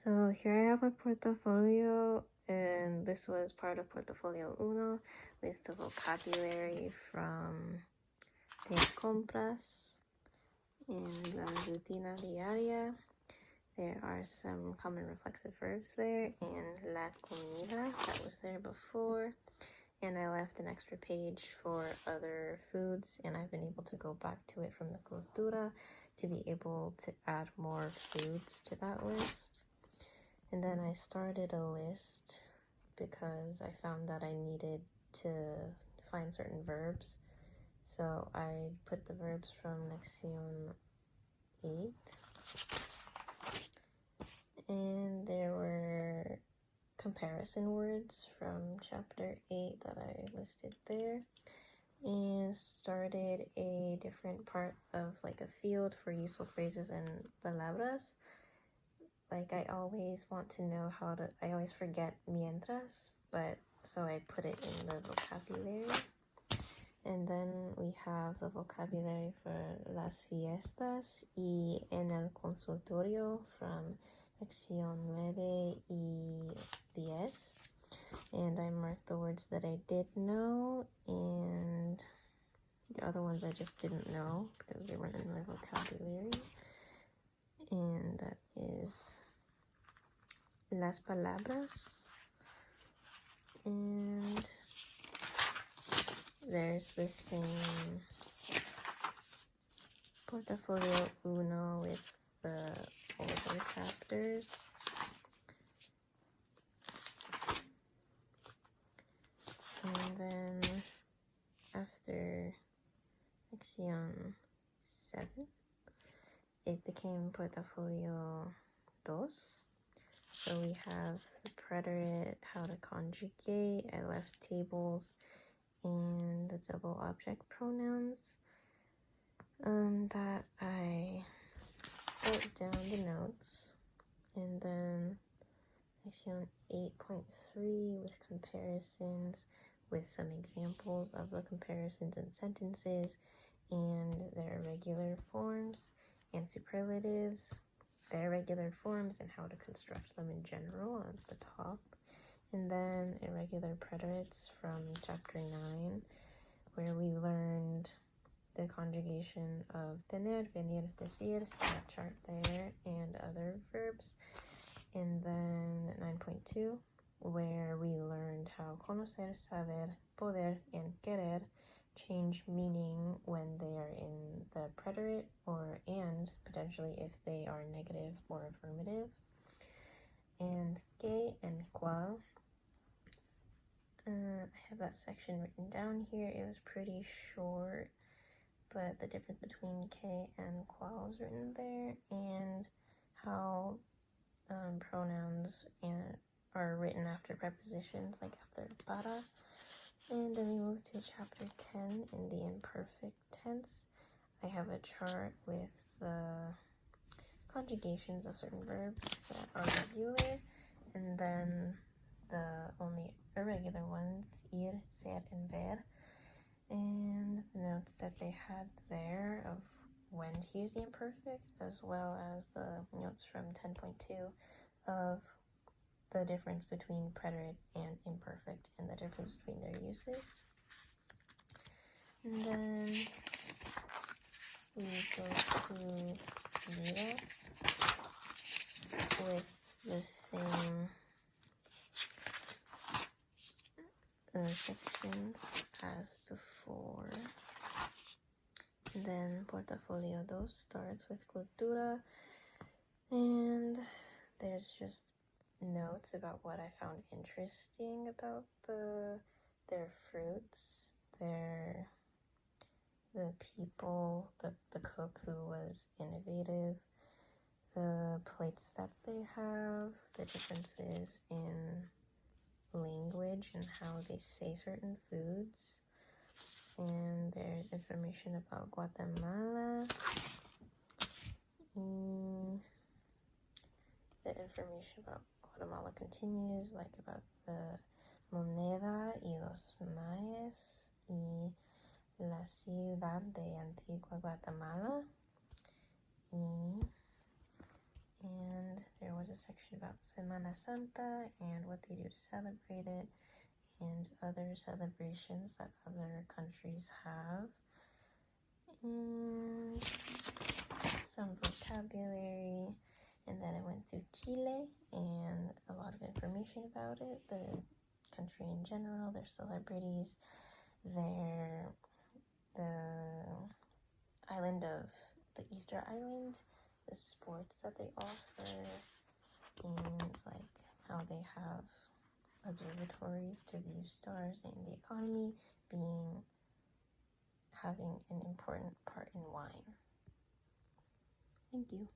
So here I have my portfolio, and this was part of Portafolio I with the vocabulary from Te compras and la rutina diaria. There are some common reflexive verbs there, and la comida, that was there before. And I left an extra page for other foods, and I've been able to go back to it from the cultura to be able to add more foods to that list. And then I started a list because I found that I needed to find certain verbs. So I put the verbs from Lection 8. And there were comparison words from chapter 8 that I listed there. And started a different part of like a field for useful phrases and palabras. Like I always want to know I always forget mientras, but so I put it in the vocabulary. And then we have the vocabulary for las fiestas y en el consultorio from Lección 9 y 10. And I marked the words that I did know, and the other ones I just didn't know because they weren't in my vocabulary. And that is las palabras, and there's the same Portafolio I with the older chapters. And then after Lección 7, it became Portafolio II. So we have the preterite, how to conjugate. I left tables and the double object pronouns that I wrote down the notes. And then Section 8.3 with comparisons, with some examples of the comparisons in sentences and their irregular forms and superlatives, their irregular forms and how to construct them in general at the top. And then irregular preterites from chapter 9, where we learned the conjugation of tener, venir, decir, that chart there, and other verbs. And then 9.2, where we learned how conocer, saber, poder, and querer change meaning when they are in the preterite and potentially if they are negative or affirmative. And que and cual. I have that section written down here. It was pretty short, but the difference between que and cual is written there, and how pronouns are written after prepositions, like after para. And then we move to chapter 10 in the imperfect tense. I have a chart with the conjugations of certain verbs that are regular, and then the only irregular ones, ir, ser, and ver, and the notes that they had there of when to use the imperfect, as well as the notes from 10.2 of the difference between preterite and imperfect and the difference between their uses. And then we go to vida with the same sections as before. And then Portafolio II starts with cultura, and there's just notes about what I found interesting about their fruits, the people, the cook who was innovative, the plates that they have, the differences in language and how they say certain foods. And there's information about Guatemala. The information about Guatemala continues, like about the moneda y los mayas y la ciudad de Antigua Guatemala. And there was a section about Semana Santa and what they do to celebrate it, and other celebrations that other countries have, and some vocabulary. And then I went through Chile and a lot of information about it, the country in general, their celebrities, the island of the Easter Island, the sports that they offer, and like how they have observatories to view stars, and the economy having an important part in wine. Thank you.